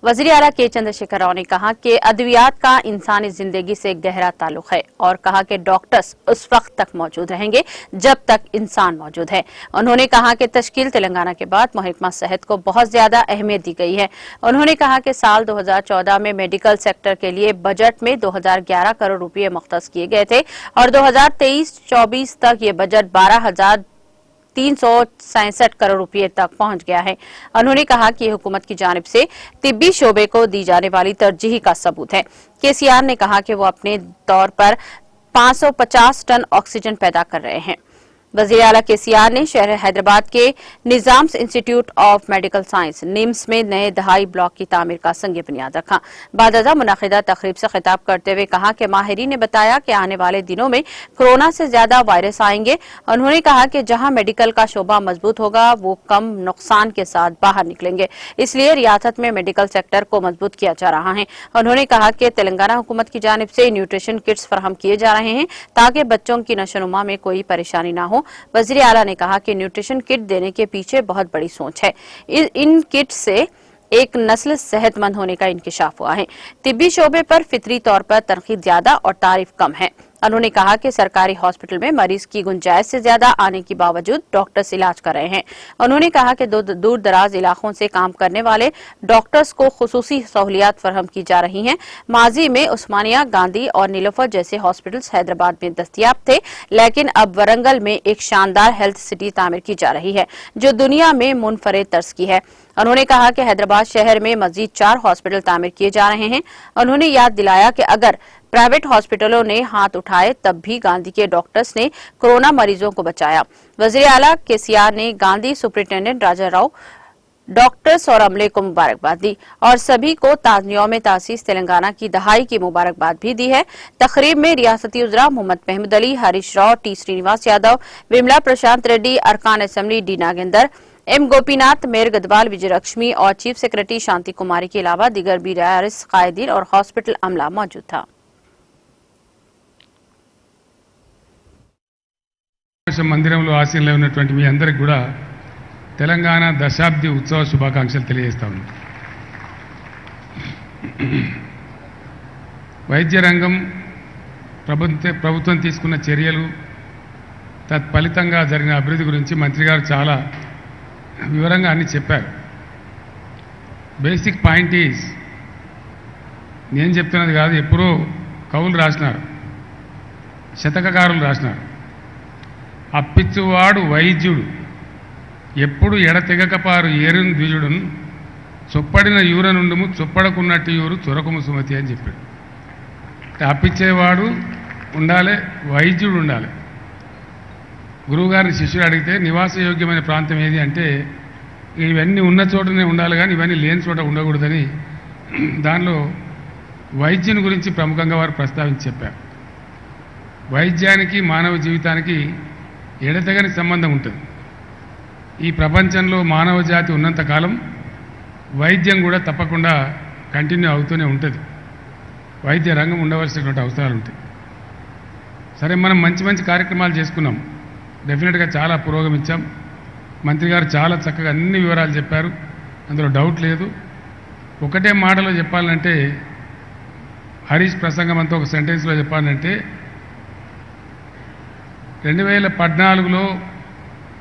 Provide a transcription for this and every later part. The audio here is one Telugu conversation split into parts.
वज़ीर आला के चंद्रशेखर राव ने कहा कि अद्वियात का इंसानी जिंदगी से गहरा ताल्लुक है और कहा कि डॉक्टर्स उस वक्त तक मौजूद रहेंगे जब तक इंसान मौजूद है। उन्होंने कहा कि तश्कील तेलंगाना के बाद महकमा सेहत को बहुत ज्यादा अहमियत दी गई है। उन्होंने कहा कि साल 2014 में मेडिकल सेक्टर के लिए बजट में 2011 करोड़ रुपये मुख्तस किए गए थे और 2023-24 तक ये बजट 12,367 करोड़ रुपये तक पहुंच गया है। उन्होंने कहा कि हुकूमत की जानिब से तिब्बी शोबे को दी जाने वाली तरजीह का सबूत है। केसीआर ने कहा कि वो अपने तौर पर 550 टन ऑक्सीजन पैदा कर रहे हैं। वज़ीर आला केसीआर ने शहर हैदराबाद के Nizams institute of medical science NIMS में नए दहाई ब्लॉक की तामीर का संग बुनियाद रखा। बादजा मुनाकिदा तकरीब से खिताब करते हुए कहा कि माहिरीन ने बताया कि आने वाले दिनों में कोरोना से ज्यादा वायरस आएंगे। उन्होंने कहा कि जहां मेडिकल का शोबा मजबूत होगा वो कम नुकसान के साथ बाहर निकलेंगे, इसलिए रियासत में मेडिकल सेक्टर को मजबूत किया जा रहा है। उन्होंने कहा कि तेलंगाना हुकूमत की जानिब से न्यूट्रिशन किट्स फराहम किए जा रहे हैं ताकि बच्चों की नशोनुमा में कोई परेशानी न हो। वज़ीर आला ने कहा कि न्यूट्रिशन किट देने के पीछे बहुत बड़ी सोच है। इन किट से एक नस्ल सेहतमंद होने का इंकिशाफ हुआ है। तिब्बी शोबे पर फितरी तौर पर तनकीद ज्यादा और तारीफ कम है। उन्होंने कहा कि सरकारी हॉस्पिटल में मरीज की गुंजाइश से ज्यादा आने के बावजूद डॉक्टर्स इलाज कर रहे हैं। उन्होंने कहा कि दूर दराज इलाकों से काम करने वाले डॉक्टर्स को खुसूसी सहूलियात फराहम की जा रही हैं। माजी में उस्मानिया, गांधी और नीलोफर जैसे हॉस्पिटल्स हैदराबाद में दस्तयाब थे, लेकिन अब वरंगल में एक शानदार हेल्थ सिटी तामीर की जा रही है जो दुनिया में मुनफरिद तर्ज की है। उन्होंने कहा कि हैदराबाद शहर में मजीद 4 हॉस्पिटल तामीर किए जा रहे हैं। उन्होंने याद दिलाया कि अगर प्राइवेट हॉस्पिटलों ने हाथ उठाए तब भी गांधी के डॉक्टर्स ने कोरोना मरीजों को बचाया। वज़ीर आला केसीआर ने गांधी सुपरिटेंडेंट राजा राव, डॉक्टर्स और अमले को मुबारकबाद दी और सभी को ताज़-यौम तासीस तेलंगाना की दहाई की मुबारकबाद भी दी है। तकरीब में रियासती उज़रा मोहम्मद महमूद अली, हरीश राव, टी श्रीनिवास यादव, विमला प्रशांत रेड्डी, अरकान assembly D Nagender, M Gopinath, mayor Gadwal, Vijayalakshmi और चीफ सेक्रेटरी शांति कुमारी के अलावा दीगर बीआरएस कायदीन और हॉस्पिटल अमला मौजूद था। మందిరంలో ఆశీనులై ఉన్నటువంటి మీ అందరికి కూడా తెలంగాణ దశాబ్ది ఉత్సవ శుభాకాంక్షలు తెలియజేస్తా ఉన్నాను. వైద్య రంగం ప్రభుత్వం తీసుకున్న చర్యలు తత్ఫలితంగా జరిగిన అభివృద్ధి గురించి మంత్రి గారు చాలా వివరంగా అన్ని చెప్పారు. బేసిక్ పాయింట్ ఈజ్ నేను చెప్తున్నది కాదు, ఎప్పుడో కవులు రాసినారు, శతకకారులు రాసినారు. అప్పిచ్చువాడు వైద్యుడు ఎప్పుడు ఎడతెగకపారు ఏరును ద్విజుడును చొప్పడిన యూర నుండుము చొప్పడకున్నట్టు యూరు చొరకము సుమతి అని చెప్పాడు. అప్పిచ్చేవాడు ఉండాలి, వైద్యుడు ఉండాలి. గురువుగారిని శిష్యుడు అడిగితే నివాసయోగ్యమైన ప్రాంతం ఏది అంటే ఇవన్నీ ఉన్న చోటనే ఉండాలి కానీ ఇవన్నీ లేని చోట ఉండకూడదని దానిలో వైద్యుని గురించి ప్రముఖంగా వారు ప్రస్తావించి చెప్పారు. వైద్యానికి మానవ జీవితానికి ఎడతెగని సంబంధం ఉంటుంది. ఈ ప్రపంచంలో మానవ జాతి ఉన్నంతకాలం వైద్యం కూడా తప్పకుండా కంటిన్యూ అవుతూనే ఉంటుంది. వైద్య రంగం ఉండవలసినటువంటి అవసరాలు ఉంటాయి. సరే, మనం మంచి మంచి కార్యక్రమాలు చేసుకున్నాం, డెఫినెట్గా చాలా పురోగమించాం. మంత్రి గారు చాలా చక్కగా అన్ని వివరాలు చెప్పారు, అందులో డౌట్ లేదు. ఒకటే మాటలో చెప్పాలంటే, హరీష్ ప్రసంగం అంతా ఒక సెంటెన్స్లో చెప్పాలంటే 2014లో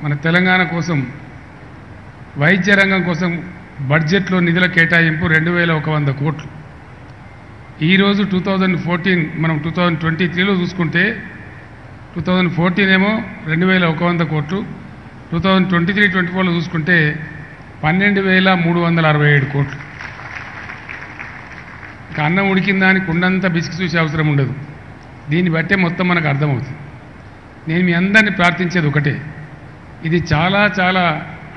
మన తెలంగాణ కోసం వైద్య రంగం కోసం బడ్జెట్లో నిధుల కేటాయింపు 2100 కోట్లు. ఈరోజు 2014 మనం 2023లో చూసుకుంటే 2014 ఏమో 2100 కోట్లు, 2023-24లో చూసుకుంటే 12,367 కోట్లు. ఇక అన్నం ఉడికిందా అని కుండంతా బిసికి చూసే అవసరం ఉండదు. దీన్ని బట్టే మొత్తం మనకు అర్థమవుతుంది. నేను మీ అందరినీ ప్రార్థించేది ఒకటే, ఇది చాలా చాలా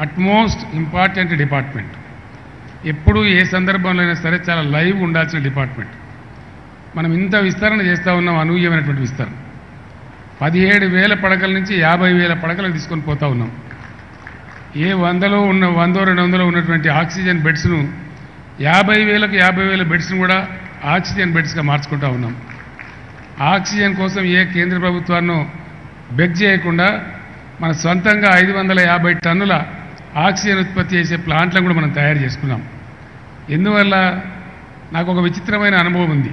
అట్మోస్ట్ ఇంపార్టెంట్ డిపార్ట్మెంట్. ఎప్పుడు ఏ సందర్భంలో అయినా సరే చాలా లైవ్ ఉండాల్సిన డిపార్ట్మెంట్. మనం ఇంత విస్తరణ చేస్తూ ఉన్నాం, అనూహ్యమైనటువంటి విస్తరణ. 17,000 పడకల నుంచి 50,000 పడకలకు తీసుకొని పోతూ ఉన్నాం. ఏ 100లో ఉన్న 100-200లో ఉన్నటువంటి ఆక్సిజన్ బెడ్స్ను 50,000కు 50,000 బెడ్స్ను కూడా ఆక్సిజన్ బెడ్స్గా మార్చుకుంటూ ఉన్నాం. ఆక్సిజన్ కోసం ఏ కేంద్ర ప్రభుత్వాన్నో బెగ్ చేయకుండా మన సొంతంగా 550 టన్నుల ఆక్సిజన్ ఉత్పత్తి చేసే ప్లాంట్లను కూడా మనం తయారు చేసుకున్నాం. ఎందువల్ల నాకు ఒక విచిత్రమైన అనుభవం ఉంది.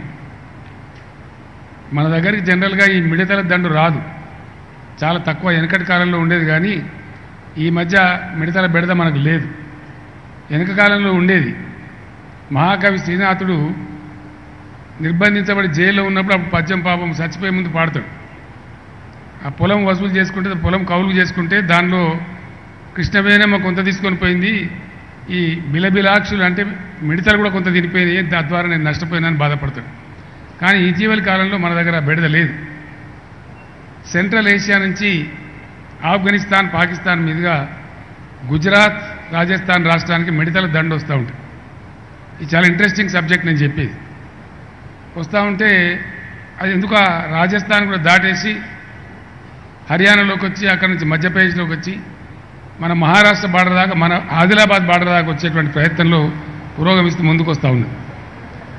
మన దగ్గరికి జనరల్గా ఈ మిడతల దండు రాదు, చాలా తక్కువ. వెనకటి కాలంలో ఉండేది, కానీ ఈ మధ్య మిడతల బెడద మనకు లేదు. వెనక కాలంలో ఉండేది. మహాకవి శ్రీనాథుడు నిర్బంధించబడి జైల్లో ఉన్నప్పుడు అప్పుడు పద్యం పాపం చచ్చిపోయే ముందు పాడతాడు. ఆ పొలం వసూలు చేసుకుంటే, పొలం కౌలు చేసుకుంటే దానిలో కృష్ణవేణమ్మ కొంత తీసుకొని పోయింది, ఈ బిలబిలాక్షులు అంటే మిడతలు కూడా కొంత తినిపోయినాయి, తద్వారా నేను నష్టపోయినానని బాధపడతాడు. కానీ ఇటీవలి కాలంలో మన దగ్గర బెడద లేదు. సెంట్రల్ ఏషియా నుంచి ఆఫ్ఘనిస్తాన్, పాకిస్తాన్ మీదుగా గుజరాత్, రాజస్థాన్ రాష్ట్రానికి మిడతల దండు వస్తూ ఉంటుంది. ఇది చాలా ఇంట్రెస్టింగ్ సబ్జెక్ట్ నేను చెప్పేది. వస్తూ ఉంటే అది ఎందుకు రాజస్థాన్ కూడా దాటేసి హర్యానాలోకి వచ్చి, అక్కడ నుంచి మధ్యప్రదేశ్లోకి వచ్చి మన మహారాష్ట్ర బార్డర్ దాకా, మన ఆదిలాబాద్ బార్డర్ దాకా వచ్చేటువంటి ప్రయత్నంలో పురోగమిస్తూ ముందుకు వస్తూ ఉంది.